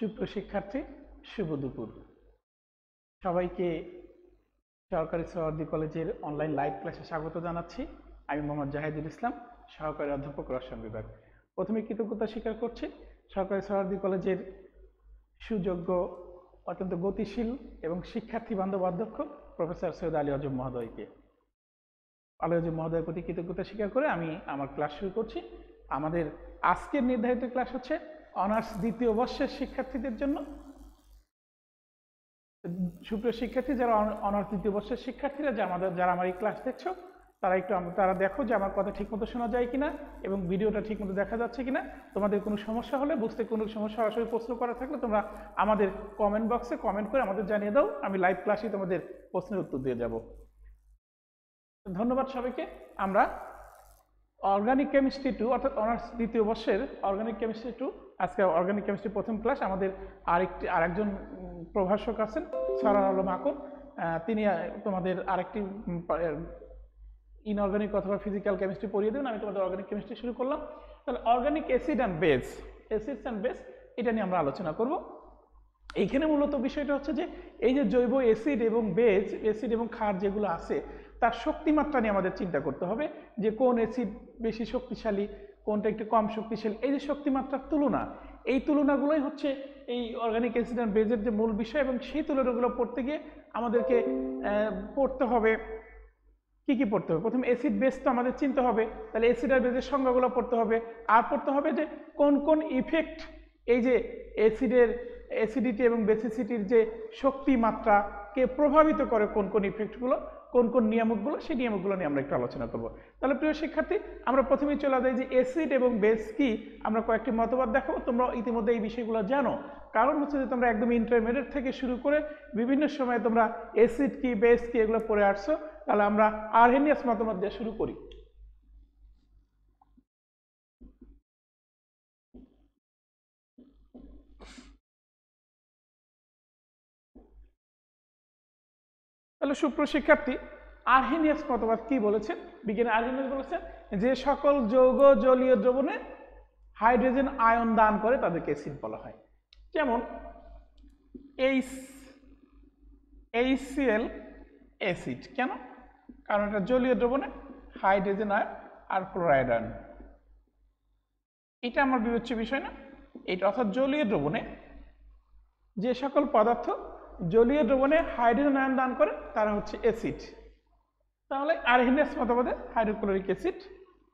সুপ্রিয় শিক্ষার্থী, শুভ দুপুর। সবাইকে সরকারি সোহরাওয়ার্দী কলেজের অনলাইন লাইভ ক্লাসে স্বাগত জানাচ্ছি। আমি মোহাম্মদ জাহিদুল ইসলাম, সহকারী অধ্যাপক রসায়ন বিভাগ। প্রথমে কৃতজ্ঞতা স্বীকার করছি সরকারি সোহরাওয়ার্দী কলেজের সুযোগ্য, অত্যন্ত গতিশীল এবং শিক্ষার্থী বান্ধব অধ্যক্ষ প্রফেসর সৈয়দ আলী আজম মহোদয়কে। আলী আজম মহোদয়ের প্রতি কৃতজ্ঞতা স্বীকার করে আমি আমার ক্লাস শুরু করছি। আমাদের আজকের নির্ধারিত ক্লাস হচ্ছে অনার্স দ্বিতীয় বর্ষের শিক্ষার্থীদের জন্য। সুপ্রিয় শিক্ষার্থী, যারা অনার্স দ্বিতীয় বর্ষের শিক্ষার্থীরা যারা আমার এই ক্লাস দেখছো, তারা দেখো যে আমার কথা ঠিকমতো শোনা যায় কিনা এবং ভিডিওটা ঠিকমতো দেখা যাচ্ছে কিনা। তোমাদের কোনো সমস্যা হলে, বুঝতে কোনো সমস্যা, সরাসরি প্রশ্ন করা থাকলে তোমরা আমাদের কমেন্ট বক্সে কমেন্ট করে আমাদের জানিয়ে দাও। আমি লাইভ ক্লাসে তোমাদের প্রশ্নের উত্তর দিয়ে যাব। ধন্যবাদ সবাইকে। আমরা অর্গানিক কেমিস্ট্রি 2 অর্থাৎ অনার্স দ্বিতীয় বর্ষের অর্গানিক কেমিস্ট্রি 2, আজকে অর্গানিক কেমিস্ট্রি প্রথম ক্লাস। আমাদের আরেকজন প্রভাষক আছেন সরার আলম আকন, তিনি তোমাদের আরেকটি ইনঅর্গানিক অথবা ফিজিক্যাল কেমিস্ট্রি পড়িয়ে দেবেন। আমি তোমাদের অর্গানিক কেমিস্ট্রি শুরু করলাম। তাহলে অর্গানিক অ্যাসিডস অ্যান্ড বেস, এটা নিয়ে আমরা আলোচনা করব। এইখানে মূলত বিষয়টা হচ্ছে যে এই যে জৈব অ্যাসিড এবং বেস, অ্যাসিড এবং ক্ষার যেগুলো আছে, তার শক্তিমাত্রা নিয়ে আমাদের চিন্তা করতে হবে যে কোন অ্যাসিড বেশি শক্তিশালী, কোনটা একটু কম শক্তিশালী। এই যে শক্তিমাত্রার তুলনা, এই তুলনাগুলোই হচ্ছে এই অর্গানিক অ্যাসিড অ্যান্ড বেসের যে মূল বিষয়। এবং সেই তুলনাগুলো পড়তে গিয়ে আমাদেরকে পড়তে হবে কি পড়তে হবে। প্রথমে অ্যাসিড বেস তো আমাদের চিনতে হবে, তাহলে অ্যাসিড আর বেসের সংজ্ঞাগুলো পড়তে হবে। আর পড়তে হবে যে কোন কোন ইফেক্ট এই যে অ্যাসিডিটি এবং বেসিসিটির যে শক্তি মাত্রাকে প্রভাবিত করে, কোন কোন ইফেক্টগুলো, কোন কোন নিয়ামকগুলো, সেই নিয়ামকগুলো নিয়ে আমরা একটু আলোচনা করব। তাহলে প্রিয় শিক্ষার্থী, আমরা প্রথমেই চলে যাই যে অ্যাসিড এবং বেস কি। আমরা কয়েকটি মতবাদ দেখাবো, তোমরা ইতিমধ্যে এই বিষয়গুলো জানো। কারণ হচ্ছে যে তোমরা একদম ইন্টারমিডিয়েট থেকে শুরু করে বিভিন্ন সময় তোমরা অ্যাসিড কি, বেস কি, এগুলো পড়ে আসছো। তাহলে আমরা আরহেনিয়াস মতবাদ দিয়ে শুরু করি। তাহলে সুপ্রিয় শিক্ষার্থী, আরহেনিয়াস মতবাদ কি বলেছেন? বিজ্ঞানী আরহেনিয়াস বলেছেন যে সকল যৌগ জলীয় দ্রবণে হাইড্রোজেন আয়ন দান করে তাদেরকে অ্যাসিড বলা হয়। যেমন HCl অ্যাসিড। কেন? কারণ এটা জলীয় দ্রবণে হাইড্রোজেন আয়ন আর ক্লোরাইড আয়ন। এটা আমার বিবেচ্য বিষয় না। এটা অর্থাৎ জলীয় দ্রবণে যে সকল পদার্থ জলীয় দ্রবণে হাইড্রোজেন আয়ন দান করে তারা হচ্ছে অ্যাসিড। তাহলে আরহেনিয়াস মতবাদে হাইড্রোক্লোরিক অ্যাসিড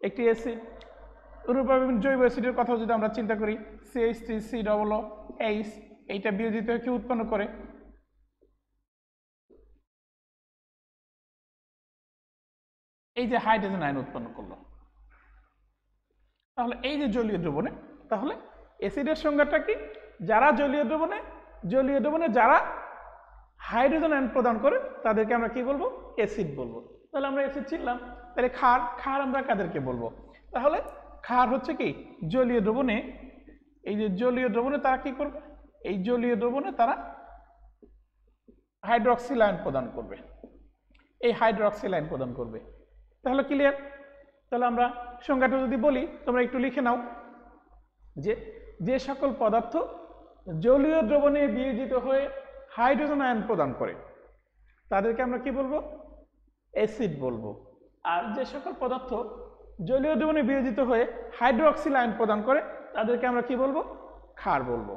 একটি অ্যাসিড। অনুরূপভাবে জৈব অ্যাসিডের কথা যদি আমরা চিন্তা করি, CH3COOH, এইটা বিয়োজিত হয়ে কি উৎপন্ন করে? এই যে হাইড্রোজেন আয়ন উৎপন্ন করলো। তাহলে এই যে জলীয় দ্রবণে, তাহলে অ্যাসিডের সংজ্ঞাটা কি? যারা জলীয় দ্রবণে যারা হাইড্রোজেন আয়ন প্রদান করে তাদেরকে আমরা কি বলবো? অ্যাসিড বলবো। তাহলে আমরা অ্যাসিড চিনলাম। তাহলে ক্ষার আমরা কাদেরকে বলবো? তাহলে ক্ষার হচ্ছে কি জলীয় দ্রবণে, এই যে জলীয় দ্রবণে তারা কি করবে? এই জলীয় দ্রবণে তারা হাইড্রক্সিল আয়ন প্রদান করবে, এই হাইড্রক্সিল আয়ন প্রদান করবে। তাহলে ক্লিয়ার? তাহলে আমরা সংজ্ঞাটা যদি বলি, তোমরা একটু লিখে নাও যে সকল পদার্থ জলীয় দ্রবণে বিয়োজিত হয়ে হাইড্রোজেন আয়ন প্রদান করে তাদেরকে আমরা কি বলবো? অ্যাসিড বলবো। আর যে সকল পদার্থ জলীয় দ্রবণে বিয়োজিত হয়ে হাইড্রক্সিল আয়ন প্রদান করে তাদেরকে আমরা কি বলবো? ক্ষার বলবো।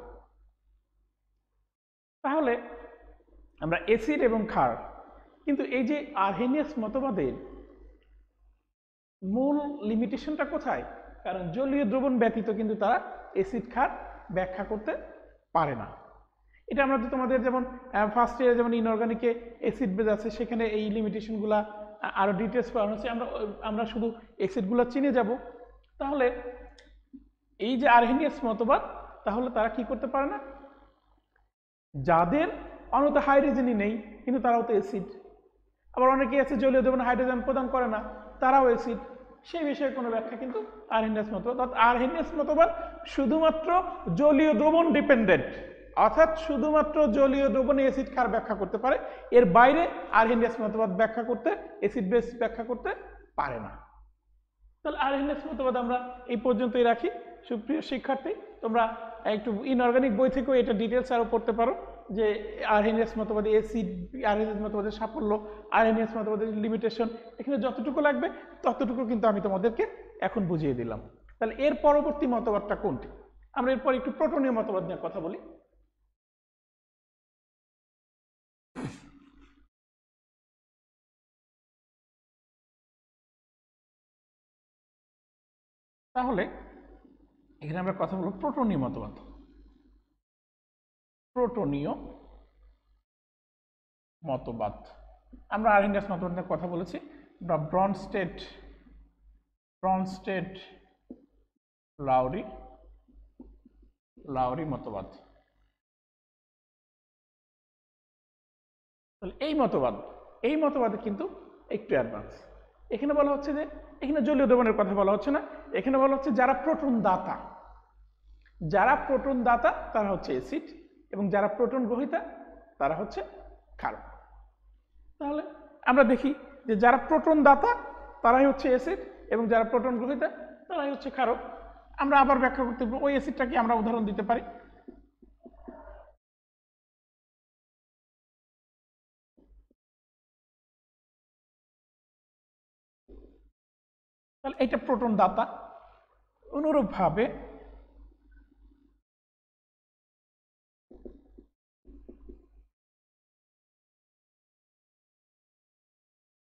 তাহলে আমরা অ্যাসিড এবং ক্ষার, কিন্তু এই যে আরহেনিয়াস মতবাদের মূল লিমিটেশনটা কোথায়? কারণ জলীয় দ্রবণ ব্যতীত কিন্তু তারা অ্যাসিড ক্ষার ব্যাখ্যা করতে পারে না। এটা আমরা তো তোমাদের যেমন ফার্স্ট ইয়ারে যেমন ইনঅর্গানিকে অ্যাসিড বেস আছে, সেখানে এই লিমিটেশনগুলা আরো ডিটেলস পড়ানো হচ্ছে। আমরা শুধু অ্যাসিডগুলো চিনে যাব। তাহলে এই যে আরহেনিয়াস মতবাদ, তাহলে তারা কি করতে পারে না? যাদের অনত হাইড্রোজেনই নেই কিন্তু তারাও তো অ্যাসিড। আবার অনেকেই আছে জলীয় দ্রবণে হাইড্রোজেন প্রদান করে না, তারাও অ্যাসিড। সেই বিষয়ে কোনো ব্যাখ্যা কিন্তু আরহেনিয়াস মতবাদ। অর্থাৎ আরহেনিয়াস মতবাদ শুধুমাত্র জলীয় দ্রবণ ডিপেন্ডেন্ট, অর্থাৎ শুধুমাত্র জলীয় দ্রবণে অ্যাসিড ক্ষার ব্যাখ্যা করতে পারে। এর বাইরে আরহেনিয়াস মতবাদ ব্যাখ্যা করতে, অ্যাসিড বেস ব্যাখ্যা করতে পারে না। তাহলে আরহেনিয়াস মতবাদ আমরা এই পর্যন্তই রাখি। সুপ্রিয় শিক্ষার্থী, তোমরা একটু ইনঅর্গানিক বই থেকেও এটা ডিটেলস আরও পড়তে পারো, যে আরহেনিয়াস মতবাদে অ্যাসিড, আরহেনিয়াস মতবাদের সাফল্য, আরহেনিয়াস মতবাদের লিমিটেশন, এখানে যতটুকু লাগবে ততটুকু কিন্তু আমি তোমাদেরকে এখন বুঝিয়ে দিলাম। তাহলে এর পরবর্তী মতবাদটা কোনটি? আমরা এরপর একটু প্রোটনীয় মতবাদ নিয়ে কথা বলি। তাহলে এখানে আমরা কথা বলবো প্রোটনীয় মতবাদ। প্রোটনীয় মতবাদ, আমরা আরহেনিয়াস মতবাদ নিয়ে কথা বলেছি, বা ব্রনস্টেড লাউরি মতবাদ। তাহলে এই মতবাদে কিন্তু একটু অ্যাডভান্স। এখানে বলা হচ্ছে যে এখানে জলীয় দ্রবণের কথা বলা হচ্ছে না, এখানে বলা হচ্ছে যারা প্রোটন দাতা তারা হচ্ছে অ্যাসিড, এবং যারা প্রোটন গ্রহীতা তারা হচ্ছে ক্ষারক। তাহলে আমরা দেখি যে যারা প্রোটন দাতা তারাই হচ্ছে অ্যাসিড, এবং যারা প্রোটন গ্রহীতা তারাই হচ্ছে ক্ষারক। আমরা আবার ব্যাখ্যা করতে পারবো, ওই অ্যাসিডটাকে আমরা উদাহরণ দিতে পারি। তাহলে এটা প্রোটন দাতা। অনুরূপভাবে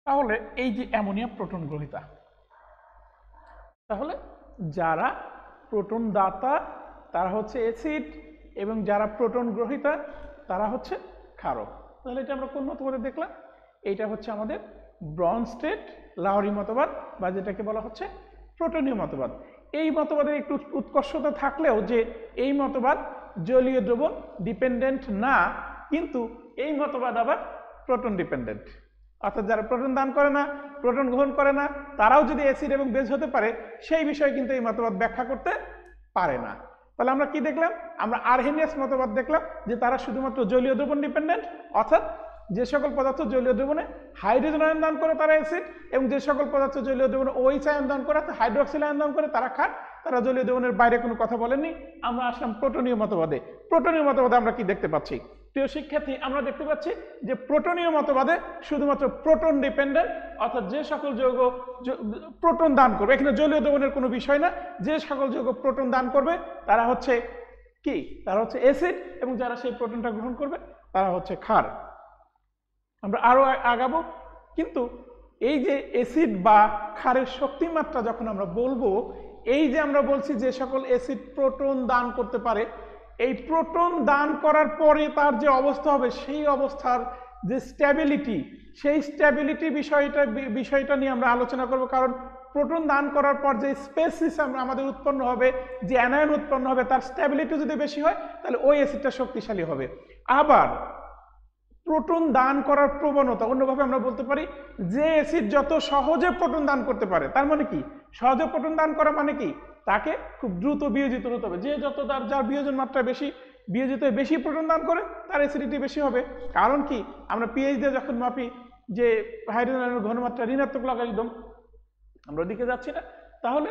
তাহলে এই যে অ্যামোনিয়া প্রোটন গ্রহীতা, তাহলে যারা প্রোটন দাতা তারা হচ্ছে অ্যাসিড, এবং যারা প্রোটন গ্রহীতা তারা হচ্ছে ক্ষারক। তাহলে এটা আমরা কোন মতবাদে দেখলাম? এইটা হচ্ছে আমাদের ব্রনস্টেড লাউরি মতবাদ, বা যেটাকে বলা হচ্ছে প্রোটনীয় মতবাদ। এই মতবাদের একটু উৎকর্ষতা থাকলেও যে এই মতবাদ জলীয় দ্রবণ ডিপেন্ডেন্ট না, কিন্তু এই মতবাদ আবার প্রোটন ডিপেন্ডেন্ট। অর্থাৎ যারা প্রোটন দান করে না, প্রোটন গ্রহণ করে না, তারাও যদি অ্যাসিড এবং বেস হতে পারে, সেই বিষয়ে কিন্তু এই মতবাদ ব্যাখ্যা করতে পারে না। তাহলে আমরা কি দেখলাম? আমরা আরহেনিয়াস মতবাদ দেখলাম যে তারা শুধুমাত্র জলীয় দ্রবণ ডিপেন্ডেন্ট, অর্থাৎ যে সকল পদার্থ জলীয় দ্রবণে হাইড্রোজেন আয়ন দান করে তারা অ্যাসিড, এবং যে সকল পদার্থ জলীয় দ্রবণে OH আয়ন দান করে, হাইড্রোক্সিল আয়ন দান করে তারা ক্ষার, তারা জলীয় দ্রবণের বাইরে কোনো কথা বলেননি। আমরা আসলাম প্রোটনীয় মতবাদে। প্রোটনীয় মতবাদে আমরা কি দেখতে পাচ্ছি? প্রিয় শিক্ষার্থী, আমরা দেখতে পাচ্ছি যে প্রোটনীয় মতবাদে শুধুমাত্র প্রোটন ডিপেন্ডেন্ট, অর্থাৎ যে সকল যৌগ প্রোটন দান করবে, এখানে জলীয় দ্রবণের কোনো বিষয় না, যে সকল যৌগ প্রোটন দান করবে তারা হচ্ছে কি? তারা হচ্ছে অ্যাসিড, এবং যারা সেই প্রোটনটা গ্রহণ করবে তারা হচ্ছে ক্ষার। আমরা আরো আগাবো, কিন্তু এই যে অ্যাসিড বা ক্ষারের শক্তিমাত্রা যখন আমরা বলবো, এই যে আমরা বলছি যে সকল অ্যাসিড প্রোটন দান করতে পারে, এই প্রোটন দান করার পরে তার যে অবস্থা হবে, সেই অবস্থার যে স্ট্যাবিলিটি, সেই স্ট্যাবিলিটি বিষয়টা নিয়ে আমরা আলোচনা করব। কারণ প্রোটন দান করার পর যে স্পেসিস আমাদের উৎপন্ন হবে, যে অ্যানায়ন উৎপন্ন হবে, তার স্ট্যাবিলিটি যদি বেশি হয় তাহলে ওই অ্যাসিডটা শক্তিশালী হবে। আবার প্রোটন দান করার প্রবণতা, অন্যভাবে আমরা বলতে পারি যে অ্যাসিড যত সহজে প্রোটন দান করতে পারে, তার মানে কি? সহজে প্রোটন দান করা মানে কি? তাকে খুব দ্রুত বিয়োজিত হতে হবে। যে যত যার বিয়োজন মাত্রা বেশি, বিয়োজিত বেশি প্রোটন দান করে, তার অ্যাসিডিটি বেশি হবে। কারণ কি? আমরা পিএইচ দিয়ে যখন মাপি যে হাইড্রোজেন আয়নের ঘনমাত্রা ঋণাত্মক লগারিদম, আমরা ওদিকে যাচ্ছি না। তাহলে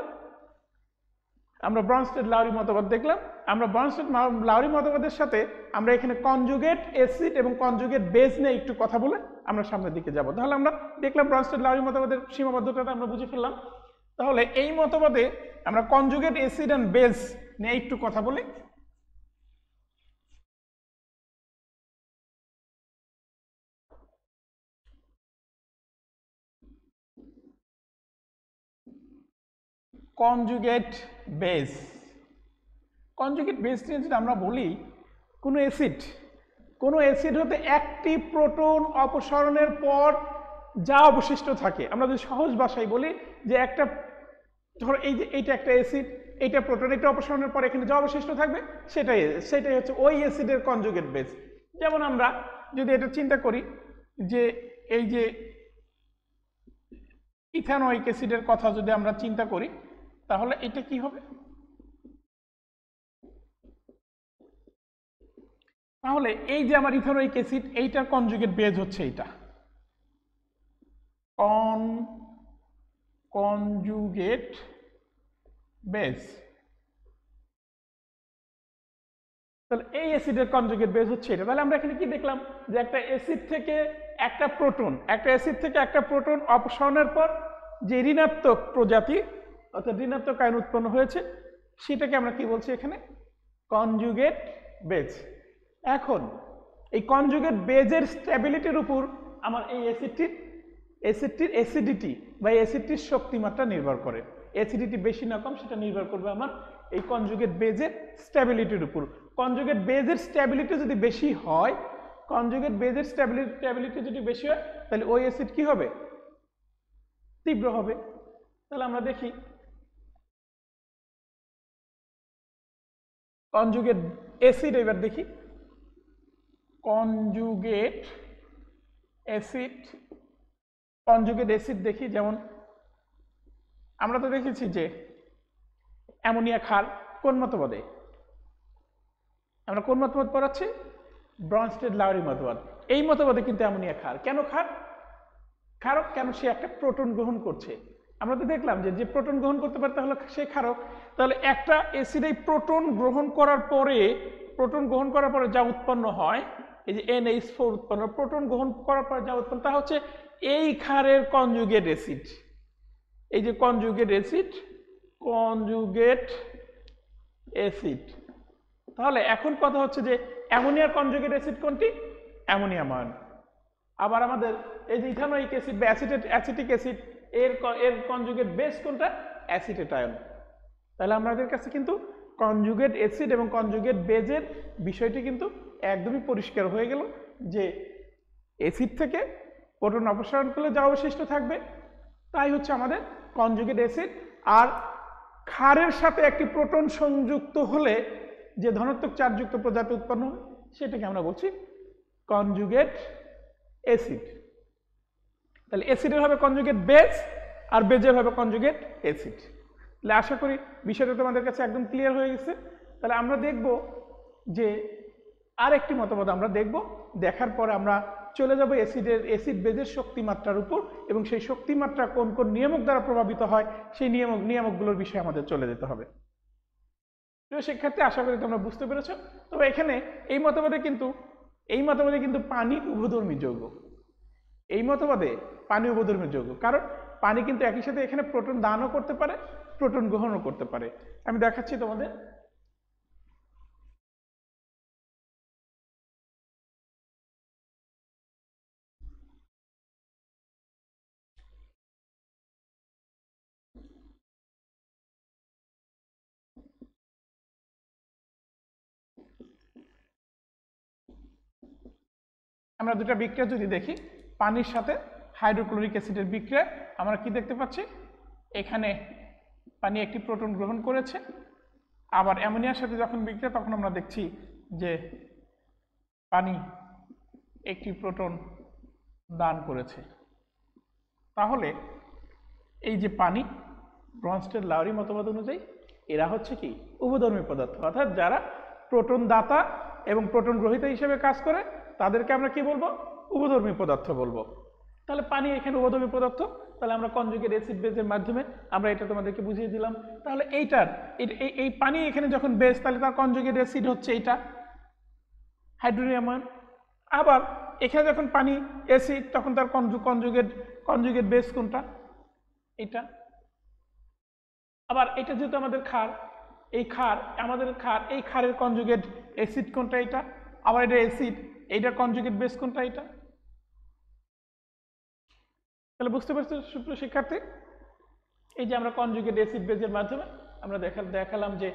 আমরা ব্রনস্টেড লাউরি মতবাদ দেখলাম। আমরা ব্রনস্টেড লাউরি মতবাদের সাথে আমরা এখানে কনজুগেট অ্যাসিড এবং কনজুগেট বেস নিয়ে একটু কথা বলে আমরা সামনের দিকে যাব। তাহলে আমরা দেখলাম ব্রনস্টেড লাউরি মতবাদের সীমাবদ্ধতাটা আমরা বুঝে ফেললাম। তাহলে এই মতবাদে আমরা কনজুগেট অ্যাসিড এন্ড বেস নিয়ে একটু কথা বলি। কনজুগেট বেস নিয়ে যদি আমরা বলি, কোনো অ্যাসিড হতে একটি প্রোটন অপসারণের পর যা অবশিষ্ট থাকে, আমরা যদি সহজ ভাষায় বলি যে একটা, ধরো এই যে এইটা একটা অ্যাসিড, এইটা প্রোটন, এটা অপসারণের পর এখানে যা অবশিষ্ট থাকবে সেটাই হচ্ছে ওই অ্যাসিডের কনজুগেট বেস। যেমন আমরা যদি এটা চিন্তা করি যে এই যে ইথানোয়িক অ্যাসিডের কথা যদি আমরা চিন্তা করি, তাহলে এটা কি হবে? তাহলে এই যে আমার ইথানোয়িক অ্যাসিড, এইটার কনজুগেট বেস হচ্ছে এইটা, কনজুগেট বেস। তাহলে এই অ্যাসিডের কনজুগেট বেস হচ্ছে এটা। তাহলে আমরা এখানে কি দেখলাম যে একটা অ্যাসিড থেকে একটা প্রোটন অপসারণের পর যে ঋণাত্মক প্রজাতি অর্থাৎ ঋণাত্মক আয়ন উৎপন্ন হয়েছে সেটাকে আমরা কি বলছি এখানে কনজুগেট বেজ। এখন এই কনজুগেট বেজের স্ট্যাবিলিটির উপর আমার এই অ্যাসিডটির অ্যাসিডিটি বা অ্যাসিডটির শক্তিমাত্রা নির্ভর করে। অ্যাসিডিটি বেশি না কম সেটা নির্ভর করবে আমার এই কনজুগেট বেজের স্ট্যাবিলিটির উপর। কনজুগেট বেজের স্ট্যাবিলিটি যদি বেশি হয় তাহলে ওই অ্যাসিড কি হবে তীব্র হবে। তাহলে আমরা দেখি কনজুগেট অ্যাসিড, এবার দেখি কনজুগেট অ্যাসিড দেখি। যেমন আমরা তো দেখেছি যে অ্যামোনিয়া ক্ষার কোন মতবাদে, আমরা কোন মতবাদ পড়াচ্ছি ব্রনস্টেড-লাউরি মতবাদ। এই মতবাদে কিন্তু অ্যামোনিয়া ক্ষার। কেন ক্ষারক? কেন সে একটা প্রোটন গ্রহণ করছে। আমরা তো দেখলাম যে প্রোটন গ্রহণ করতে পারে তাহলে সে ক্ষারক। তাহলে একটা অ্যাসিড এই প্রোটন গ্রহণ করার পরে যা উৎপন্ন হয়, এই যে NH4 উৎপন্ন, প্রোটন গ্রহণ করার পরে যা উৎপন্ন তা হচ্ছে এই ক্ষারের কনজুগেট অ্যাসিড। এই যে কনজুগেট অ্যাসিড। তাহলে এখন কথা হচ্ছে যে অ্যামোনিয়ার কনজুগেট অ্যাসিড কোনটি? Ammonium ion. আবার আমাদের এই যে ইথানোয়িক অ্যাসিড বা অ্যাসিটিক অ্যাসিড এর কনজুগেট বেস কোনটা? Acetate ion. তাহলে আমাদের কাছে কিন্তু কনজুগেট অ্যাসিড এবং কনজুগেট বেজের বিষয়টি কিন্তু একদমই পরিষ্কার হয়ে গেল যে অ্যাসিড থেকে প্রোটন অপসারণ করলে যা অবশিষ্ট থাকবে তাই হচ্ছে আমাদের কনজুগেট অ্যাসিড। আর ক্ষারের সাথে একটি প্রোটন সংযুক্ত হলে যে ধনাত্মক চার্জযুক্ত প্রজাতি উৎপন্ন হয় সেটাকে আমরা বলছি কনজুগেট অ্যাসিড। তাহলে অ্যাসিডের হবে কনজুগেট বেজ আর বেজের হবে কনজুগেট অ্যাসিড। তাহলে আশা করি বিষয়টা তোমাদের কাছে একদম ক্লিয়ার হয়ে গেছে। তাহলে আমরা দেখব যে আর একটি মতবাদ আমরা দেখব, দেখার পরে আমরা চলে যাব অ্যাসিড বেজের শক্তিমাত্রার উপর এবং সেই শক্তিমাত্রা কোন কোন নিয়ামক দ্বারা প্রভাবিত হয় সেই নিয়ামকগুলোর বিষয়ে আমাদের চলে যেতে হবে। প্রিয় শিক্ষার্থী, আশা করি তোমরা বুঝতে পেরেছ। তবে এখানে এই মতবাদে কিন্তু পানি উভধর্মী যৌগ। এই মতবাদে পানি উভধর্মী যৌগ, কারণ পানি কিন্তু একই সাথে এখানে প্রোটন দানও করতে পারে, প্রোটন গ্রহণও করতে পারে। আমি দেখাচ্ছি তোমাদের। আমরা দুটা বিক্রিয়া যদি দেখি, পানির সাথে হাইড্রোক্লোরিক অ্যাসিডের বিক্রিয়া, আমরা কি দেখতে পাচ্ছি? এখানে পানি একটি প্রোটন গ্রহণ করেছে, আবার অ্যামোনিয়ার সাথে যখন বিক্রিয়া তখন আমরা দেখছি যে পানি একটি প্রোটন দান করেছে। তাহলে এই যে পানি, ব্রনস্টেড-লাউরি মতবাদ অনুযায়ী এরা হচ্ছে কি উভধর্মী পদার্থ, অর্থাৎ যারা প্রোটন দাতা এবং প্রোটন গ্রহীতা হিসেবে কাজ করে তাদেরকে আমরা কি বলবো? উভধর্মী পদার্থ বলবো। তাহলে পানি এখানে উভধর্মী পদার্থ। তাহলে আমরা কনজুগেট অ্যাসিড বেজের মাধ্যমে আমরা এটা তোমাদেরকে বুঝিয়ে দিলাম। তাহলে এই পানি এখানে যখন বেজ, তাহলে তার কনজুগেট অ্যাসিড হচ্ছে এইটা হাইড্রোনিয়াম আয়ন। আবার এখানে যখন পানি অ্যাসিড তখন তার কনজুগেট বেজ কোনটা? এটা। আবার এটা যেহেতু আমাদের ক্ষার, এই ক্ষারের কনজুগেট অ্যাসিড কোনটা? এটা। আবার এটা অ্যাসিড, এইটার কনজুগেট বেস কোনটা? এটা। তাহলে বুঝতে পারছো সুপ্রিয় শিক্ষার্থী, এই যে আমরা কনজুগেট অ্যাসিড বেজের মাধ্যমে আমরা দেখালাম যে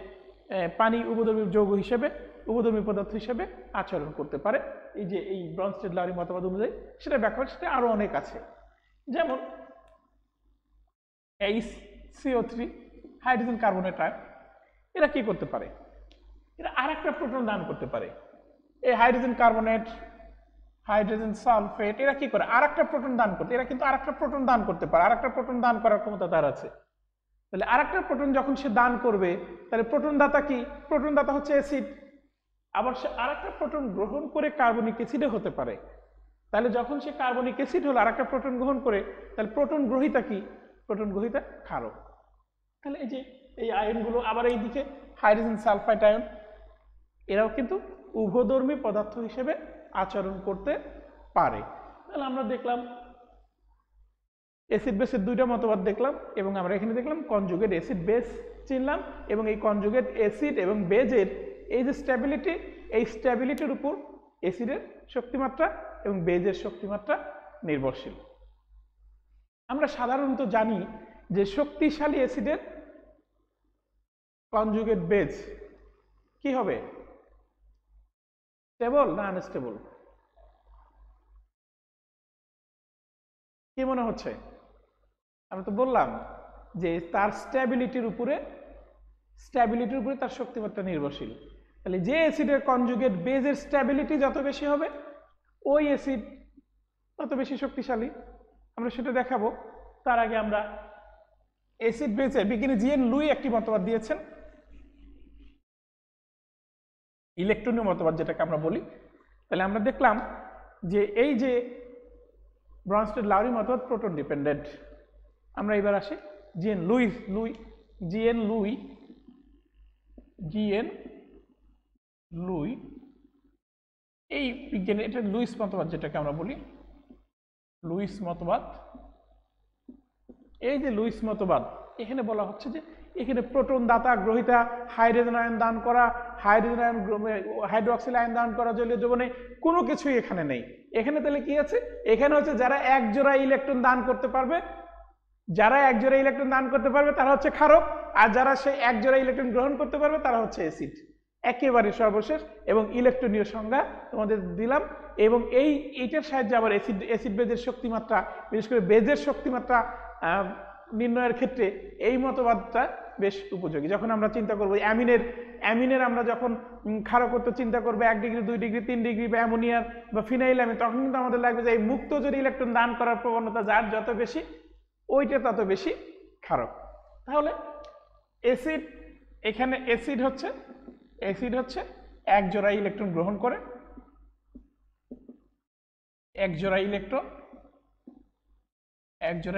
পানি উভধর্মী যৌগ হিসেবে, উভধর্মী পদার্থ হিসেবে আচরণ করতে পারে। এই যে এই ব্রনস্টেড-লাউরি মতবাদ অনুযায়ী সেটা ব্যাখ্যা, সেটা আরো অনেক আছে। যেমন HCO3 হাইড্রোজেন কার্বনেট আয়ন, এরা কি করতে পারে? এরা আরেকটা প্রোটন দান করতে পারে। এই হাইড্রোজেন কার্বনেট, হাইড্রোজেন সালফেট, এরা কি করে? আরেকটা প্রোটন দান করতে, এরা কিন্তু আরেকটা প্রোটন দান করতে পারে, আরেকটা প্রোটন দান করার ক্ষমতা তার আছে। তাহলে আরেকটা প্রোটন যখন সে দান করবে, তাহলে প্রোটন দাতা কি? প্রোটন দাতা হচ্ছে অ্যাসিড। আবার সে আরেকটা প্রোটন গ্রহণ করে কার্বনিক অ্যাসিডে হতে পারে। তাহলে যখন সে কার্বনিক অ্যাসিড হলো আরেকটা প্রোটন গ্রহণ করে, তাহলে প্রোটন গ্রহীতা কি? প্রোটন গ্রহীতা ক্ষারক। তাহলে এই যে এই আয়নগুলো, আবার এইদিকে হাইড্রোজেন সালফাইড আয়ন, এরাও কিন্তু উভধর্মী পদার্থ হিসেবে আচরণ করতে পারে। তাহলে আমরা দেখলাম অ্যাসিড বেসের দুইটা মতবাদ দেখলাম, এবং আমরা এখানে দেখলাম কনজুগেট অ্যাসিড বেস চিনলাম, এবং এই কনজুগেট অ্যাসিড এবং বেজের এই যে স্ট্যাবিলিটি, এই স্ট্যাবিলিটির উপর অ্যাসিডের শক্তিমাত্রা এবং বেজের শক্তিমাত্রা নির্ভরশীল। আমরা সাধারণত জানি যে শক্তিশালী অ্যাসিডের কনজুগেট বেজ কি হবে, স্টেবল না আনস্টেবল? কি মনে হচ্ছে? আমরা তো বললাম যে তার স্ট্যাবিলিটির উপরে তার শক্তিমাত্রা নির্ভরশীল। তাহলে যে অ্যাসিডের কনজুগেট বেজের স্ট্যাবিলিটি যত বেশি হবে, ওই অ্যাসিড তত বেশি শক্তিশালী। আমরা সেটা দেখাবো। তার আগে আমরা অ্যাসিড বেজে বিজ্ঞানী জিএন লুই একটি মতবাদ দিয়েছেন, ইলেকট্রনীয় মতবাদ যেটাকে আমরা বলি। তাহলে আমরা দেখলাম যে এই যে ব্রনস্টেড লাউরি মতবাদ প্রোটন ডিপেন্ডেন্ট। আমরা এবার আসি জিএন লুই এই বিজ্ঞানী, এটা লুইস মতবাদ যেটাকে আমরা বলি, লুইস মতবাদ। এই যে লুইস মতবাদ, এখানে বলা হচ্ছে যে এখানে প্রোটন দাতা গ্রহিতা, হাইড্রোজেন আয়ন দান করা, হাইড্রোক্সিল আয়ন দান করা, জলীয় দ্রবণে কোনো কিছুই এখানে নেই। এখানে তাহলে কি আছে? এখানে হচ্ছে যারা এক জোড়া ইলেকট্রন দান করতে পারবে, তারা হচ্ছে ক্ষারক, আর যারা সেই এক জোড়া ইলেকট্রন গ্রহণ করতে পারবে তারা হচ্ছে অ্যাসিড। একেবারে সর্বশেষ এবং ইলেকট্রনীয় সংজ্ঞা তোমাদের দিলাম। এবং এইটার সাহায্যে আবার অ্যাসিড বেজের শক্তিমাত্রা, বিশেষ করে বেজের শক্তিমাত্রা নির্ণয়ের ক্ষেত্রে এই মতবাদটা বেশ উপযোগী। যখন আমরা চিন্তা করবো অ্যামিনের আমরা যখন ক্ষারকত্ব চিন্তা করবো 1 ডিগ্রি 2 ডিগ্রি 3 ডিগ্রি বা অ্যামোনিয়ার বা ফিনাইল অ্যামিন, তখন কিন্তু আমাদের লাগবে যে এই মুক্ত জোড় ইলেকট্রন দান করার প্রবণতা যার যত বেশি, ওইটা তত বেশি ক্ষারক। তাহলে অ্যাসিড, এখানে অ্যাসিড হচ্ছে এক জোড়া ইলেকট্রন গ্রহণ করে, এক জোড়া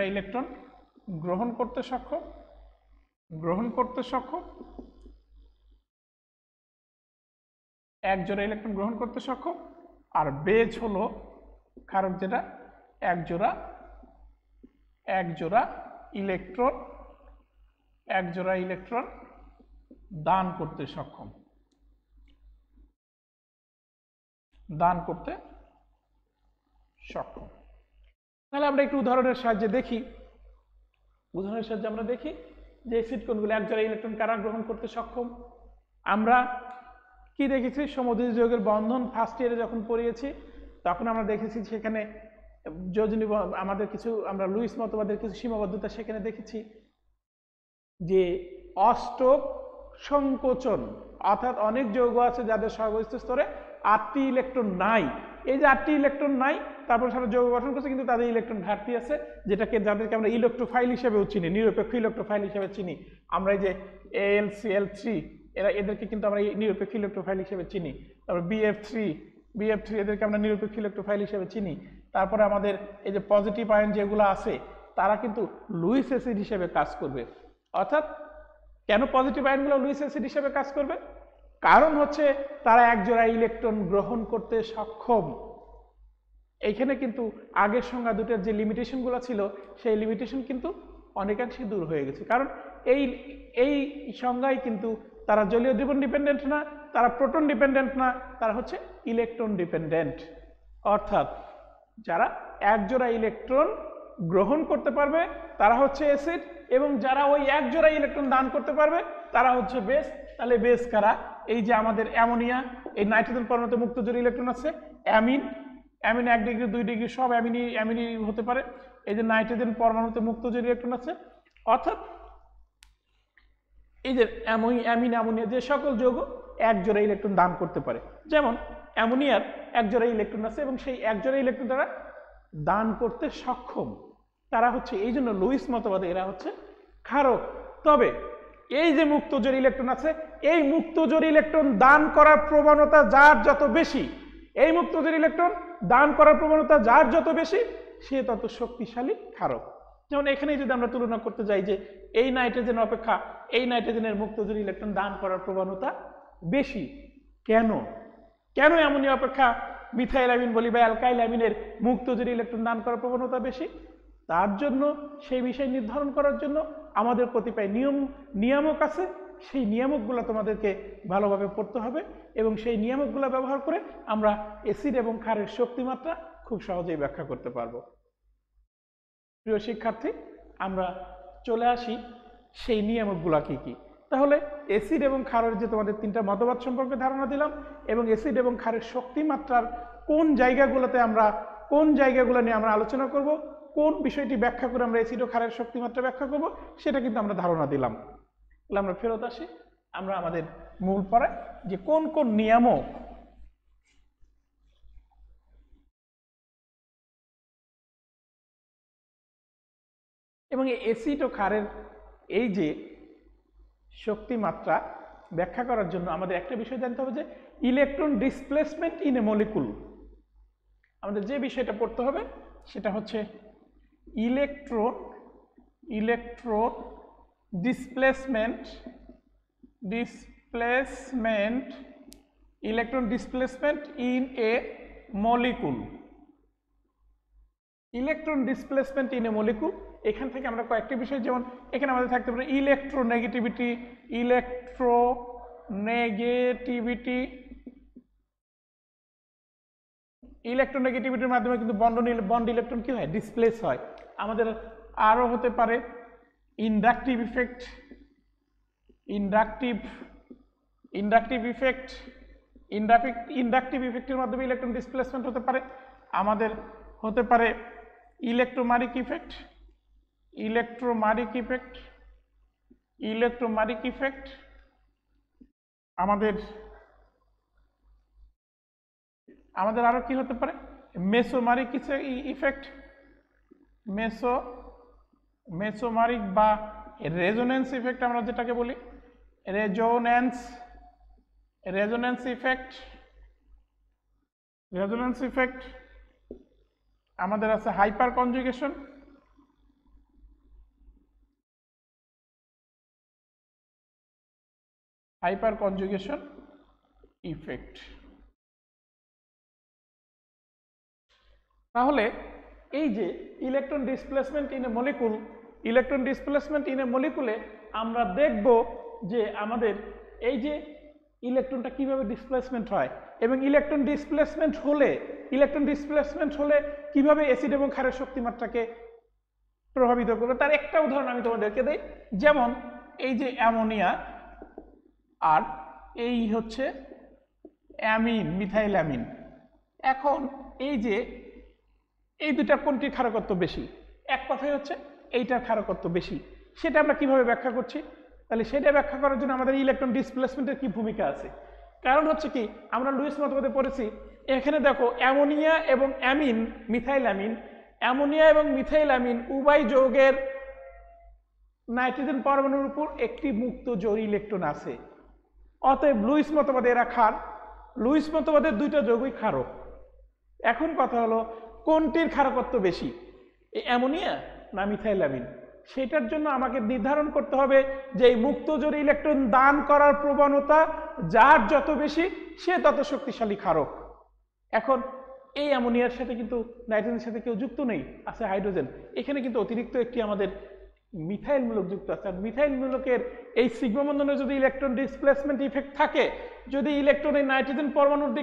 ইলেকট্রন গ্রহণ করতে সক্ষম, আর বেজ হলো ক্ষারক যেটা এক জোড়া ইলেকট্রন দান করতে সক্ষম। তাহলে আমরা একটু উদাহরণের সাহায্যে দেখি। আমরা দেখি যে অ্যাসিড কোনগুলো এক জোড়া ইলেকট্রন কারা গ্রহণ করতে সক্ষম। আমরা কি দেখেছি? সমুদ্র যৌগের বন্ধন ফার্স্ট ইয়ারে যখন পড়িয়েছি তখন আমরা দেখেছি সেখানে যোজনী আমাদের কিছু, আমরা লুইস মতবাদের কিছু সীমাবদ্ধতা সেখানে দেখেছি, যে অষ্টক সংকোচন, অর্থাৎ অনেক যৌগ আছে যাদের সর্বস্থ স্তরে 8টি ইলেকট্রন নাই। এই যে 8টি ইলেকট্রন নাই, তারপর সারা যৌগ গঠন করছে, কিন্তু তাদের ইলেকট্রন ঘাটতি আছে, যাদেরকে আমরা ইলেকট্রোফাইল হিসেবেও চিনি, নিরপেক্ষ ইলেকট্রোফাইল হিসেবে চিনি। আমরা এই যে AlCl3 এদেরকে কিন্তু আমরা নিরপেক্ষ ইলেকট্রোফাইল হিসেবে চিনি। তারপর BF3 এদেরকে আমরা নিরপেক্ষ ইলেকট্রোফাইল হিসেবে চিনি। তারপরে আমাদের এই যে পজিটিভ আয়ন যেগুলো আছে তারা কিন্তু লুইস অ্যাসিড হিসেবে কাজ করবে। অর্থাৎ কেন পজিটিভ আয়নগুলো লুইস অ্যাসিড হিসেবে কাজ করবে? কারণ হচ্ছে তারা এক জোড়া ইলেকট্রন গ্রহণ করতে সক্ষম। এইখানে কিন্তু আগের সংজ্ঞা দুটোর যে লিমিটেশনগুলো ছিল সেই লিমিটেশন কিন্তু অনেকাংশে দূর হয়ে গেছে। কারণ এই সংজ্ঞায় কিন্তু তারা জলীয় দ্রবণ ডিপেন্ডেন্ট না, তারা প্রোটন ডিপেন্ডেন্ট না, তারা হচ্ছে ইলেকট্রন ডিপেন্ডেন্ট। অর্থাৎ যারা এক জোড়া ইলেকট্রন গ্রহণ করতে পারবে তারা হচ্ছে অ্যাসিড, এবং যারা ওই এক জোড়া ইলেকট্রন দান করতে পারবে তারা হচ্ছে বেস। তাহলে বেস কারা? এই যে আমাদের অ্যামোনিয়া, এই নাইট্রোজেন পরমাণুতে মুক্ত জোড় ইলেকট্রন আছে, অ্যামিন 1 ডিগ্রি 2 ডিগ্রি সব অ্যামিনি হতে পারে। এই যে নাইট্রোজেন পরমাণুতে মুক্ত জোড় ইলেকট্রন আছে, অর্থাৎ এই যে অ্যামোনিয়া যে সকল যৌগ এক জোড়া ইলেকট্রন দান করতে পারে, যেমন অ্যামোনিয়ার এক জোড়া ইলেকট্রন আছে এবং সেই এক জোড়া ইলেকট্রন তারা দান করতে সক্ষম, তারা হচ্ছে, এই জন্য লুইস মতবাদে এরা হচ্ছে ক্ষারক। তবে এই যে মুক্ত জোড় ইলেকট্রন আছে, এই মুক্ত জোড় ইলেকট্রন দান করার প্রবণতা যার যত বেশি, সে তত শক্তিশালী ক্ষারক। যেমন এখানে যদি আমরা তুলনা করতে যাই যে এই নাইট্রোজেন অপেক্ষা এই নাইট্রোজেনের মুক্ত জোড় ইলেকট্রন দান করার প্রবণতা বেশি, কেন কেন অ্যামোনিয়া অপেক্ষা মিথাইল অ্যামিন বলি বা অ্যালকাইল অ্যামিনের মুক্ত জোড়ে ইলেকট্রন দান করার প্রবণতা বেশি? তার জন্য সেই বিষয় নির্ধারণ করার জন্য আমাদের কতিপয় নিয়ামক আছে। সেই নিয়ামকগুলো তোমাদেরকে ভালোভাবে পড়তে হবে এবং সেই নিয়ামকগুলো ব্যবহার করে আমরা অ্যাসিড এবং ক্ষারের শক্তিমাত্রা খুব সহজেই ব্যাখ্যা করতে পারবো। প্রিয় শিক্ষার্থী, আমরা চলে আসি সেই নিয়ামকগুলো কি কি। তাহলে অ্যাসিড এবং ক্ষারের যে তোমাদের তিনটা মতবাদ সম্পর্কে ধারণা দিলাম এবং অ্যাসিড এবং ক্ষারের শক্তিমাত্রার কোন জায়গাগুলো নিয়ে আমরা আলোচনা করব, কোন বিষয়টি ব্যাখ্যা করে আমরা অ্যাসিড ও ক্ষারের শক্তিমাত্রা ব্যাখ্যা করব, সেটা কিন্তু আমরা ধারণা দিলাম। তাহলে আমরা ফেরত আসি আমরা আমাদের মূল পড়ায় যে কোন কোন নিয়ামক এবং এই অ্যাসিড ও ক্ষারের এই যে শক্তিমাত্রা ব্যাখ্যা করার জন্য আমাদের একটা বিষয় জানতে হবে যে electron displacement in a molecule. আমাদের যে বিষয়টা পড়তে হবে সেটা হচ্ছে electron displacement in a molecule. Electron displacement in a molecule, এখান থেকে আমরা কয়েকটি বিষয়, যেমন এখানে আমাদের থাকতে পারে ইলেকট্রোনেগেটিভিটির মাধ্যমে কিন্তু বন্ড ইলেকট্রন কি হয়, ডিসপ্লেস হয়। আমাদের আরো হতে পারে ইন্ডাকটিভ ইফেক্টের মাধ্যমে ইলেকট্রন ডিসপ্লেসমেন্ট হতে পারে। আমাদের হতে পারে ইলেকট্রোমারিক ইফেক্ট। আমাদের আরো কি হতে পারে, মেসোমারিক বা রেজোনেন্স ইফেক্ট, আমরা যেটাকে বলি রেজোনেন্স ইফেক্ট। আমাদের আছে হাইপার কনজুগেশন, ইফেক্ট। তাহলে এই যে ইলেকট্রন ডিসপ্লেসমেন্ট ইন এ মলিকুলে আমরা দেখব যে আমাদের এই যে ইলেকট্রনটা কিভাবে ডিসপ্লেসমেন্ট হয় এবং ইলেকট্রন ডিসপ্লেসমেন্ট হলে কিভাবে অ্যাসিড এবং ক্ষারের শক্তিমাত্রাকে প্রভাবিত করবে, তার একটা উদাহরণ আমি তোমাদেরকে দেই। যেমন এই যে অ্যামোনিয়া আর এই হচ্ছে মিথাইল অ্যামিন। এখন এই যে এই দুটার কোনটির ক্ষারকত্ব বেশি? এক কথাই হচ্ছে এইটার ক্ষারকত্ব বেশি। সেটা আমরা কিভাবে ব্যাখ্যা করছি? তাহলে সেটা ব্যাখ্যা করার জন্য আমাদের ইলেকট্রন ডিসপ্লেসমেন্টের কি ভূমিকা আছে। কারণ হচ্ছে কি, আমরা লুইস মতবাদে পড়েছি, এখানে দেখো অ্যামোনিয়া এবং মিথাইল অ্যামিন উভয় যৌগের নাইট্রোজেন পরমাণুর উপর একটি মুক্ত জোড় ইলেকট্রন আছে। অতএব লুইস মতবাদে এরা ক্ষার, লুইস মতবাদের দুইটা যৌগই ক্ষারক। এখন কথা হলো কোনটির ক্ষারকত্ব বেশি, এই অ্যামোনিয়া না মিথাইল অ্যামিন? সেটার জন্য আমাকে নির্ধারণ করতে হবে যে এই মুক্ত জোড়ে ইলেকট্রন দান করার প্রবণতা যার যত বেশি সে তত শক্তিশালী ক্ষারক। এখন এই অ্যামোনিয়ার সাথে কিন্তু নাইট্রোজেনের সাথে কেউ যুক্ত নেই, আছে হাইড্রোজেন। এখানে কিন্তু অতিরিক্ত একটি আমাদের মিথাইল মূলক যুক্ত আছে। আর মিথাইল মূলকের এই সিগমা বন্ধনে যদি ইলেকট্রন ডিসপ্লেসমেন্ট ইফেক্ট থাকে, যদি ইলেকট্রন এই নাইট্রোজেন পরমাণুর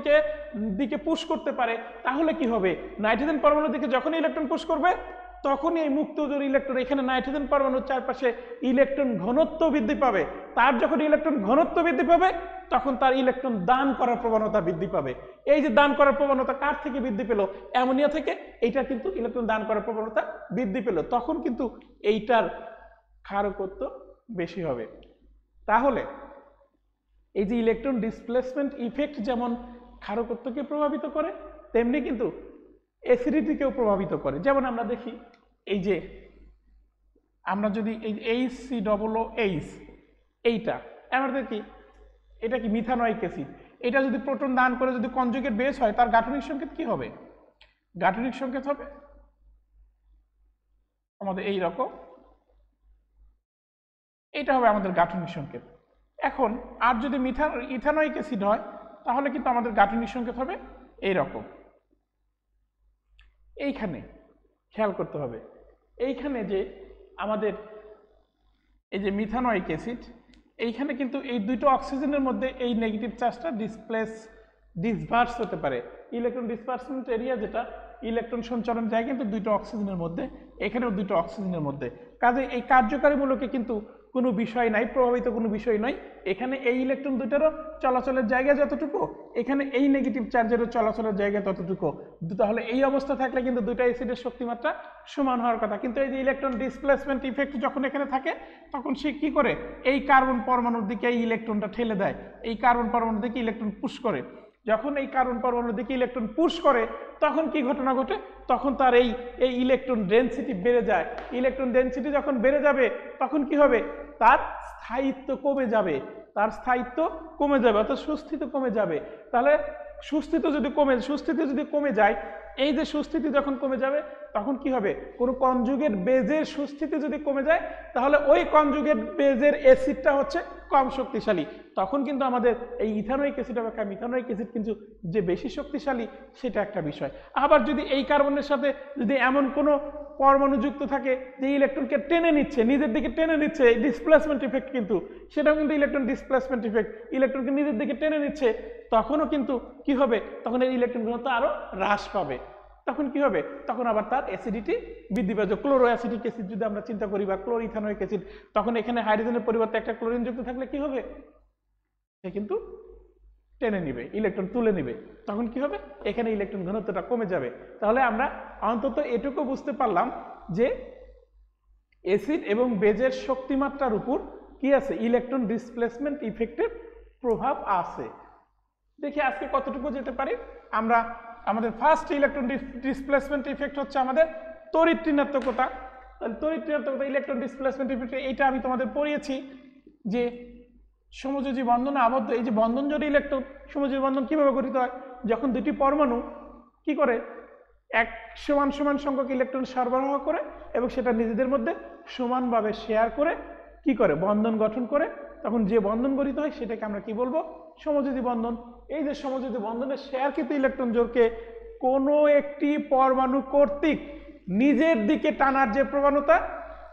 দিকে পুশ করতে পারে, তাহলে কি হবে, নাইট্রোজেন পরমাণুর দিকে যখনই ইলেকট্রন পুশ করবে তখনই এই মুক্ত জোড় ইলেকট্রন, এখানে নাইট্রোজেন পরমাণুর চারপাশে ইলেকট্রন ঘনত্ব বৃদ্ধি পাবে। তার যখন ইলেকট্রন ঘনত্ব বৃদ্ধি পাবে তখন তার ইলেকট্রন দান করার প্রবণতা বৃদ্ধি পাবে। এই যে দান করার প্রবণতা কার থেকে বৃদ্ধি পেল? অ্যামোনিয়া থেকে। এইটা কিন্তু ইলেকট্রন দান করার প্রবণতা বৃদ্ধি পেল, তখন কিন্তু এইটার ক্ষারকত্ব বেশি হবে। তাহলে এই যে ইলেকট্রন ডিসপ্লেসমেন্ট ইফেক্ট যেমন ক্ষারকত্বকে প্রভাবিত করে, তেমনি কিন্তু অ্যাসিডিটিকেও প্রভাবিত করে। যেমন আমরা দেখি, এই যে আমরা যদি এই HCOOH এইটা আমরা দেখি, এটা কি মিথানোয়িক অ্যাসিড। এটা যদি প্রোটন দান করে যদি কনজুগেট বেস হয়, তার গাঠনিক সংকেত কি হবে? গাঠনিক সংকেত হবে আমাদের এই রকম, এটা হবে আমাদের গাঠনিক সংকেত। এখন আর যদি ইথানোয়িক অ্যাসিড হয় তাহলে কিন্তু আমাদের গাঠনিক সংকেত হবে এইরকম। এইখানে খেয়াল করতে হবে, এইখানে যে আমাদের এই যে মিথানোয়িক অ্যাসিড, এইখানে কিন্তু এই দুটো অক্সিজেনের মধ্যে এই নেগেটিভ চার্জটা ডিসভার্স হতে পারে। ইলেকট্রন ডিসপার্সমেন্ট এরিয়া যেটা ইলেকট্রন সঞ্চালন যায় কিন্তু দুটো অক্সিজেনের মধ্যে, এখানেও দুটো অক্সিজেনের মধ্যে। কাজে এই কার্যকারীমূলকে কিন্তু কোনো বিষয় নাই, প্রভাবিত কোনো বিষয় নয়। এখানে এই ইলেকট্রন দুটারও চলাচলের জায়গা যতটুকু, এখানে এই নেগেটিভ চার্জেরও চলাচলের জায়গা ততটুকু। তাহলে এই অবস্থা থাকলে কিন্তু দুটো অ্যাসিডের শক্তিমাত্রা সমান হওয়ার কথা। কিন্তু এই যে ইলেকট্রন ডিসপ্লেসমেন্ট ইফেক্ট যখন এখানে থাকে, তখন সে কি করে, এই কার্বন পরমাণুর দিকে এই ইলেকট্রনটা ঠেলে দেয়, এই কার্বন পরমাণুর দিকে ইলেকট্রন পুশ করে। যখন এই কার্বন পরমাণুর দিকে ইলেকট্রন পুশ করে, তখন কি ঘটনা ঘটে, তখন তার এই ইলেকট্রন ডেনসিটি বেড়ে যায়। ইলেকট্রন ডেনসিটি যখন বেড়ে যাবে, তখন কি হবে, তার স্থায়িত্ব কমে যাবে, অর্থাৎ সুস্থিতি কমে যাবে। তাহলে সুস্থিতি যদি কমে যায়, এই যে সুস্থিতি যখন কমে যাবে, তখন কি হবে, কোনো কনজুগেট বেজের সুস্থিতি যদি কমে যায়, তাহলে ওই কনজুগেট বেজের অ্যাসিডটা হচ্ছে কম শক্তিশালী। তখন কিন্তু আমাদের এই ইথানোয়িক অ্যাসিড অপেক্ষা মিথানোয়িক অ্যাসিড কিন্তু যে বেশি শক্তিশালী, সেটা একটা বিষয়। আবার যদি এই কার্বনের সাথে যদি এমন কোনো পরমাণু যুক্ত থাকে যে ইলেকট্রনকে টেনে নিচ্ছে, নিজের দিকে টেনে নিচ্ছে, ডিসপ্লেসমেন্ট ইফেক্ট কিন্তু সেটাও কিন্তু ইলেকট্রন ডিসপ্লেসমেন্ট ইফেক্ট, ইলেকট্রনকে নিজের দিকে টেনে নিচ্ছে, তখনও কিন্তু কি হবে, তখন এই ইলেকট্রন ঘনত্ব আরো হ্রাস পাবে। তখন কি হবে, তখন আবার তার অ্যাসিডিটি বৃদ্ধি পাবে। ক্লোরো অ্যাসিডিক অ্যাসিড যদি আমরা চিন্তা করি বা ক্লোরিথানোয়িক অ্যাসিড, তখন এখানে হাইড্রোজেনের পরিবর্তে একটা ক্লোরিন যুক্ত থাকলে কি হবে, সে কিন্তু টেনে নিবে, ইলেকট্রন তুলে নিবে। তখন কি হবে, এখানে ইলেকট্রন ঘনত্বটা কমে যাবে। তাহলে আমরা অন্তত এটুকু বুঝতে পারলাম যে অ্যাসিড এবং বেজের শক্তিমাত্রার উপর কি আছে, ইলেকট্রন ডিসপ্লেসমেন্ট ইফেক্টের প্রভাব আছে। দেখি আজকে কতটুকু যেতে পারি আমরা। আমাদের ফার্স্ট ইলেকট্রন ডিসপ্লেসমেন্ট ইফেক্ট হচ্ছে আমাদের তড়িৎ ঋণাত্মকতা। তড়িৎ ঋণাত্মকতা, ইলেকট্রন ডিসপ্লেসমেন্ট ইফেক্ট, এইটা আমি তোমাদের পড়িয়েছি যে সমযোজী বন্ধনে আবদ্ধ এই যে বন্ধন জোড় ইলেকট্রন, সমযোজী বন্ধন কিভাবে গঠিত হয়, যখন দুটি পরমাণু কি করে, এক সমান সংখ্যক ইলেকট্রন সরবরাহ করে এবং সেটা নিজেদের মধ্যে সমানভাবে শেয়ার করে কি করে, বন্ধন গঠন করে, তখন যে বন্ধন গঠিত হয় সেটাকে আমরা কি বলবো, সমযোজী বন্ধন। এই যে সমযোজী বন্ধনের শেয়ারকৃত ইলেকট্রন জোড়কে কোনো একটি পরমাণু কর্তৃক নিজের দিকে টানার যে প্রবণতা,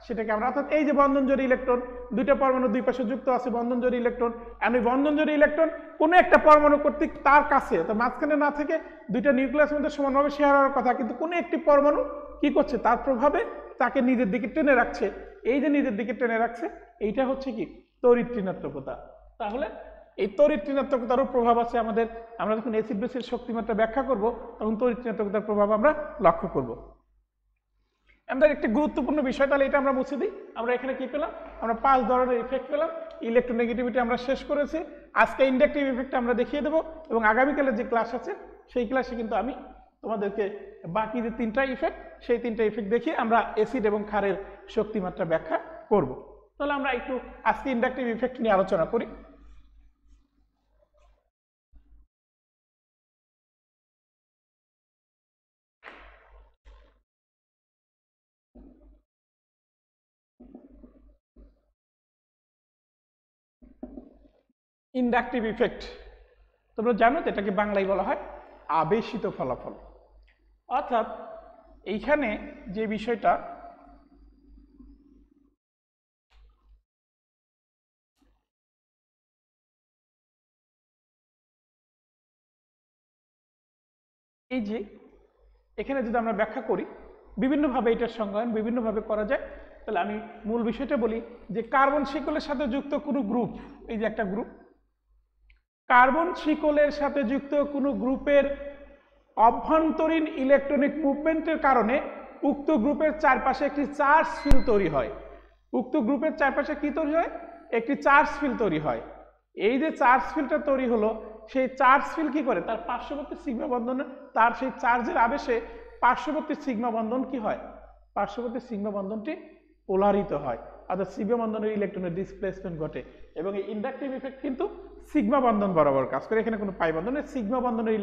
সেটাকে আমরা, অর্থাৎ এই যে বন্ধন জোড় ইলেকট্রন, দুইটা পরমাণু দুই পাশে যুক্ত আছে বন্ধন জোড় ইলেকট্রন, আর ওই বন্ধন জোড় ইলেকট্রন কোনো একটা পরমাণু কর্তৃক তার কাছে, অর্থাৎ মাঝখানে না থেকে দুইটা নিউক্লিয়াসের মধ্যে সমানভাবে শেয়ার হওয়ার কথা, কিন্তু কোনো একটি পরমাণু কি করছে, তার প্রভাবে তাকে নিজের দিকে টেনে রাখছে। এই যে নিজের দিকে টেনে রাখছে, এইটা হচ্ছে কি তড়িৎ ঋণাত্মকতা। তাহলে এই তড়িৎ ঋণাত্মকতারও প্রভাব আছে আমাদের। আমরা যখন অ্যাসিড বেসের শক্তিমাত্রা ব্যাখ্যা করব, তখন তড়িৎ ঋণাত্মকতার প্রভাব আমরা লক্ষ্য করব। আমাদের একটি গুরুত্বপূর্ণ বিষয়, তাহলে এটা আমরা মুছে দিই। আমরা এখানে কি পেলাম, আমরা 5 ধরনের ইফেক্ট পেলাম। ইলেকট্রোনেগেটিভিটি আমরা শেষ করেছি, আজকে ইন্ডাকটিভ ইফেক্ট আমরা দেখিয়ে দেবো, এবং আগামীকালের যে ক্লাস আছে সেই ক্লাসে কিন্তু আমি তোমাদেরকে বাকি যে 3টা ইফেক্ট, সেই 3টা ইফেক্ট দেখিয়ে আমরা অ্যাসিড এবং ক্ষারের শক্তিমাত্রা ব্যাখ্যা করব। তাহলে আমরা একটু আজকে ইন্ডাকটিভ ইফেক্ট নিয়ে আলোচনা করি। ইন্ডাকটিভ ইফেক্ট তোমরা জানো তো, এটাকে বাংলায় বলা হয় আবেশিত ফলাফল। অর্থাৎ এইখানে যে বিষয়টা, এই যে এখানে যদি আমরা ব্যাখ্যা করি, বিভিন্নভাবে এটার সংজ্ঞায়ন বিভিন্নভাবে করা যায়। তাহলে আমি মূল বিষয়টা বলি যে কার্বন শিকলের সাথে যুক্ত কোনো গ্রুপ, এই যে একটা গ্রুপ, কার্বন শিকলের সাথে যুক্ত কোনো গ্রুপের অভ্যন্তরীণ ইলেকট্রনিক মুভমেন্টের কারণে উক্ত গ্রুপের চারপাশে একটি চার্জ ফিল্ড তৈরি হয়। উক্ত গ্রুপের চারপাশে কি তৈরি হয়, একটি চার্জ ফিল্ড তৈরি হয়। এই যে চার্জ ফিল্ডটা তৈরি হলো, সেই চার্জ ফিল্ড কি করে, তার পার্শ্ববর্তী সিগমা বন্ধনে, তার সেই চার্জের আবেশে পার্শ্ববর্তী সিগমা বন্ধন কি হয়, পার্শ্ববর্তী সিগমা বন্ধনটি পোলারিত হয়, অর্থাৎ সিগমা বন্ধনের ইলেকট্রনের ডিসপ্লেসমেন্ট ঘটে। এবং এই ইন্ডাকটিভ ইফেক্ট কিন্তু সিগমা বন্ধন বরাবর কাজ করে, এখানে কোনো পাই বন্ধন নেই। সিগমা বন্ধনের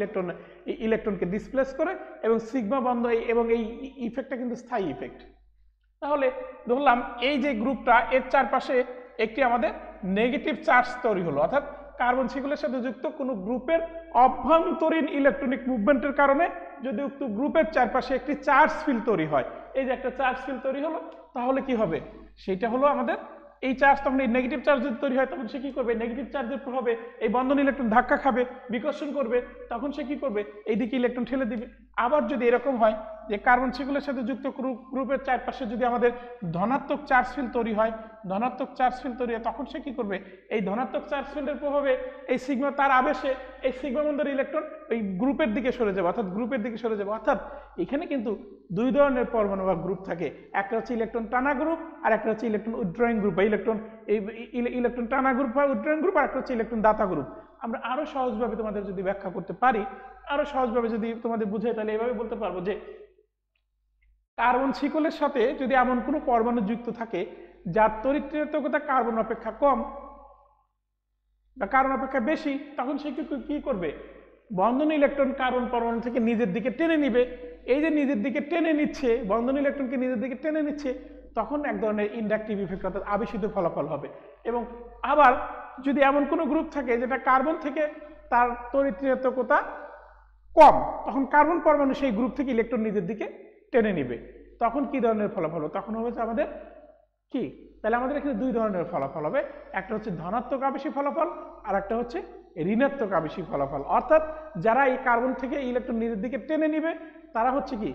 ইলেকট্রনকে ডিসপ্লেস করে এবং সিগমা বন্ধন, এবং এই ইফেক্টটা কিন্তু স্থায়ী ইফেক্ট। তাহলে ধরলাম এই যে গ্রুপটা, এর চারপাশে একটি আমাদের নেগেটিভ চার্জ তৈরি হলো, অর্থাৎ কার্বন শিকলের সাথে যুক্ত কোনো গ্রুপের অভ্যন্তরীণ ইলেকট্রনিক মুভমেন্টের কারণে যদি উক্ত গ্রুপের চারপাশে একটি চার্জ ফিল্ড তৈরি হয়, এই যে একটা চার্জ ফিল্ড তৈরি হলো, তাহলে কি হবে, সেটা হলো আমাদের এই চার্জ তখন এই নেগেটিভ চার্জ যদি তৈরি হয় তখন সে কি করবে, নেগেটিভ চার্জের প্রভাবে এই বন্ধন ইলেকট্রন ধাক্কা খাবে, বিকর্ষণ করবে, তখন সে কি করবে, এইদিকে ইলেকট্রন ঠেলে দিবে। আবার যদি এরকম হয় যে কার্বন শিকলের সাথে যুক্ত গ্রুপের চারপাশে যদি আমাদের ধনাত্মক চার্জ ফিল্ড তৈরি হয়, ধনাত্মক চার্জ ফিল্ড তৈরি হয়, তখন সে কি করবে, এই ধনাত্মক চার্জ ফিল্ডের প্রভাবে এই সিগমা তার আবেশে এই সিগমা বন্ধনের ইলেকট্রন ওই গ্রুপের দিকে সরে যাবে, অর্থাৎ গ্রুপের দিকে সরে যাবে। অর্থাৎ এখানে কিন্তু দুই ধরনের পরমাণু বা গ্রুপ থাকে, একটা হচ্ছে ইলেকট্রন টানা গ্রুপ আর একটা হচ্ছে ইলেকট্রন উইথড্রয়িং গ্রুপ বা ইলেকট্রন টানা গ্রুপ বা উইথড্রয়িং গ্রুপ, আর একটা হচ্ছে ইলেকট্রন দাতা গ্রুপ। আমরা আরো সহজভাবে তোমাদের যদি ব্যাখ্যা করতে পারি, আরো সহজভাবে যদি তোমাদের বুঝাই, তাহলে এভাবে বলতে পারবো যে কার্বন শিকলের সাথে যদি এমন কোনো পরমাণু যুক্ত থাকে যার তড়িৎ ঋণাত্মকতা কার্বন অপেক্ষা কম বা কার্বন অপেক্ষা বেশি, তখন সে কি করবে, বন্ধন ইলেকট্রন কার্বন পরমাণু থেকে নিজের দিকে টেনে নিবে। এই যে নিজের দিকে টেনে নিচ্ছে, বন্ধন ইলেকট্রনকে নিজের দিকে টেনে নিচ্ছে, তখন এক ধরনের ইন্ডাকটিভ ইফেক্ট অর্থাৎ আবেশিত ফলাফল হবে। এবং আবার যদি এমন কোনো গ্রুপ থাকে যেটা কার্বন থেকে তার তড়িৎ ঋণাত্মকতা কম, তখন কার্বন পরমাণু সেই গ্রুপ থেকে ইলেকট্রন নিজের দিকে টেনে নিবে, তখন কি ধরনের ফলাফল হবে, তখন হবে আমাদের কি, তাহলে আমাদের এখানে দুই ধরনের ফলাফল হবে, একটা হচ্ছে ধনাত্মক আবেশী ফলাফল আর একটা হচ্ছে ঋণাত্মক আবেশী ফলাফল। অর্থাৎ যারা এই কার্বন থেকে ইলেকট্রন নিজের দিকে টেনে নিবে তারা হচ্ছে কি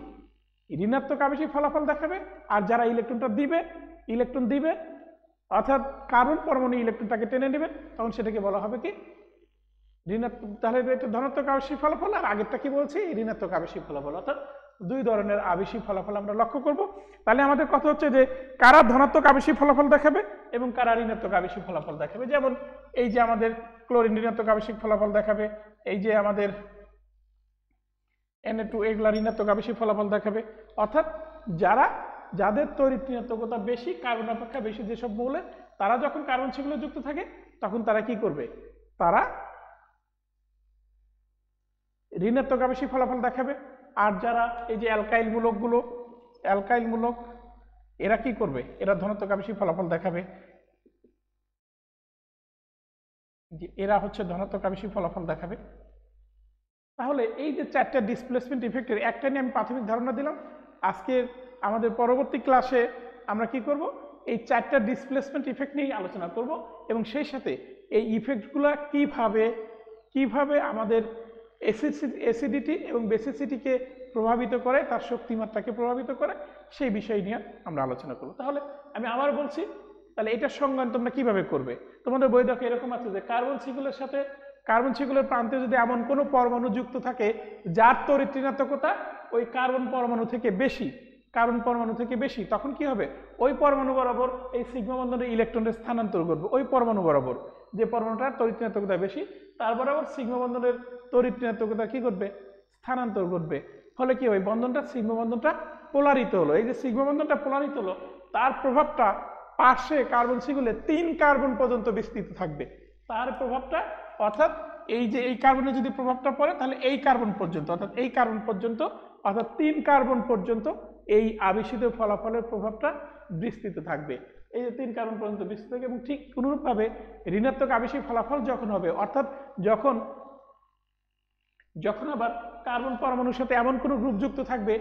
ঋণাত্মক আবেশী ফলাফল দেখাবে, আর যারা ইলেকট্রন দিবে অর্থাৎ কার্বন পরমাণু ইলেকট্রনটাকে টেনে নেবে, তখন সেটাকে বলা হবে কি ঋণাত্মক। তাহলে এটা ধনাত্মক আবেশী ফলাফল, আর আগেরটা কি বলছি, ঋণাত্মক আবেশী ফলাফল। অর্থাৎ দুই ধরনের আবেশী ফলাফল আমরা লক্ষ্য করব। তাহলে আমাদের কথা হচ্ছে যে কারা ধনাত্মক আবেশী ফলাফল দেখাবে এবং কারা ঋণাত্মক আবেশী ফলাফল দেখাবে। যেমন এই যে আমাদের ক্লোরিন ঋণাত্মক আবেশিক ফলাফল দেখাবে, এই যে আমাদের Na2 এগুলা ঋণাত্মক আবেশী ফলাফল দেখাবে। অর্থাৎ যাদের তড়িৎ ঋণাত্মকতা বেশি, কার্বন অপেক্ষা বেশি যেসব মৌলের, তারা যখন কার্বন শিকলে যুক্ত থাকে তখন তারা কি করবে, তারা ঋণাত্মক আবেশী ফলাফল দেখাবে। আর যারা এই যে অ্যালকাইল মূলক এরা কি করবে, এরা ধনাত্মক আবেশী ফলাফল দেখাবে, এরা হচ্ছে ধনাত্মক আবেশী ফলাফল দেখাবে। তাহলে এই যে চারটা ডিসপ্লেসমেন্ট ইফেক্টের একটা নিয়ে আমি প্রাথমিক ধারণা দিলাম। আজকে আমাদের পরবর্তী ক্লাসে আমরা কি করব, এই চারটা ডিসপ্লেসমেন্ট ইফেক্ট নিয়ে আলোচনা করব এবং সেই সাথে এই ইফেক্টগুলো কিভাবে আমাদের অ্যাসিডিটি এবং বেসিসিটিকে প্রভাবিত করে, তার শক্তিমাত্রাকে প্রভাবিত করে, সেই বিষয় নিয়ে আমরা আলোচনা করব। তাহলে আমি আবার বলছি, তাহলে এটার সংজ্ঞান তোমরা কিভাবে করবে, তোমাদের বই দেখো এরকম আছে যে কার্বন শিকলের প্রান্তে যদি এমন কোনো পরমাণু যুক্ত থাকে যার তড়িৎ ঋণাত্মকতা ওই কার্বন পরমাণু থেকে বেশি, তখন কি হবে, ওই পরমাণু বরাবর এই সিগমা বন্ধনের ইলেকট্রনের স্থানান্তর করবে, ওই পরমাণু বরাবর যে পরমাণুটার তড়িৎ ঋণাত্মকতা বেশি তার বরাবর সিগমা বন্ধনের তড়িৎ ঋণাত্মকতা কি করবে, স্থানান্তর করবে। ফলে কি হয়, সিগমা বন্ধনটা পোলারিত হলো। এই যে সিগমা বন্ধনটা পোলারিত হলো, তার প্রভাবটা পাশে কার্বন শিকলে 3 কার্বন পর্যন্ত বিস্তৃত থাকবে। তার প্রভাবটা অর্থাৎ এই যে এই কার্বনে যদি প্রভাবটা পড়ে, তাহলে এই কার্বন পর্যন্ত অর্থাৎ 3 কার্বন পর্যন্ত এই আবেশিত ফলাফলের প্রভাবটা বিস্তৃত থাকবে। এই যে 3 কার্বন পর্যন্ত বিস্তৃত থাকবে। এবং ঠিক অনুরূপভাবে ঋণাত্মক আবেশিক ফলাফল যখন হবে, অর্থাৎ যখন আবার কার্বন পরমাণুর সাথে এমন কোনো গ্রুপ যুক্ত থাকবে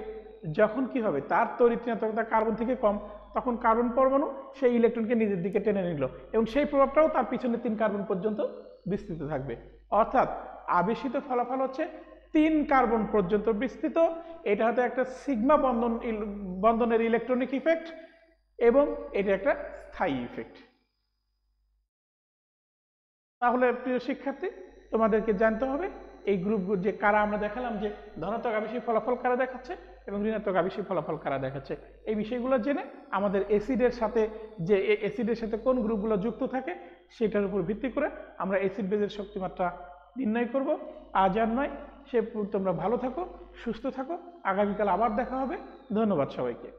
যখন কি হবে, তার তড়িৎ ঋণাত্মকতা কার্বন থেকে কম, তখন কার্বন পরমাণু সেই ইলেকট্রনকে নিজের দিকে টেনে নিল এবং সেই প্রভাবটাও তার পিছনে 3 কার্বন পর্যন্ত বিস্তৃত থাকবে। অর্থাৎ আবেশিত ফলাফল হচ্ছে 3 কার্বন পর্যন্ত বিস্তৃত। এটা হচ্ছে একটা সিগমা বন্ধনের ইলেকট্রনিক ইফেক্ট এবং এটা একটা স্থায়ী ইফেক্ট। তাহলে প্রিয় শিক্ষার্থী, তোমাদেরকে জানতে হবে এই গ্রুপ যে কারা আমরা দেখালাম, যে ধনাত্মক আবেশিক ফলাফল কারা দেখাচ্ছে এবং ঋণাত্মক আবেশিক ফলাফল কারা দেখাচ্ছে, এই বিষয়গুলো জেনে আমাদের অ্যাসিডের সাথে কোন গ্রুপগুলো যুক্ত থাকে সেটার উপর ভিত্তি করে আমরা অ্যাসিড বেজের শক্তিমাত্রা নির্ণয় করব। আজ আর নয়, তোমরা ভালো থাকো, সুস্থ থাকো, আগামীকাল আবার দেখা হবে। ধন্যবাদ সবাইকে।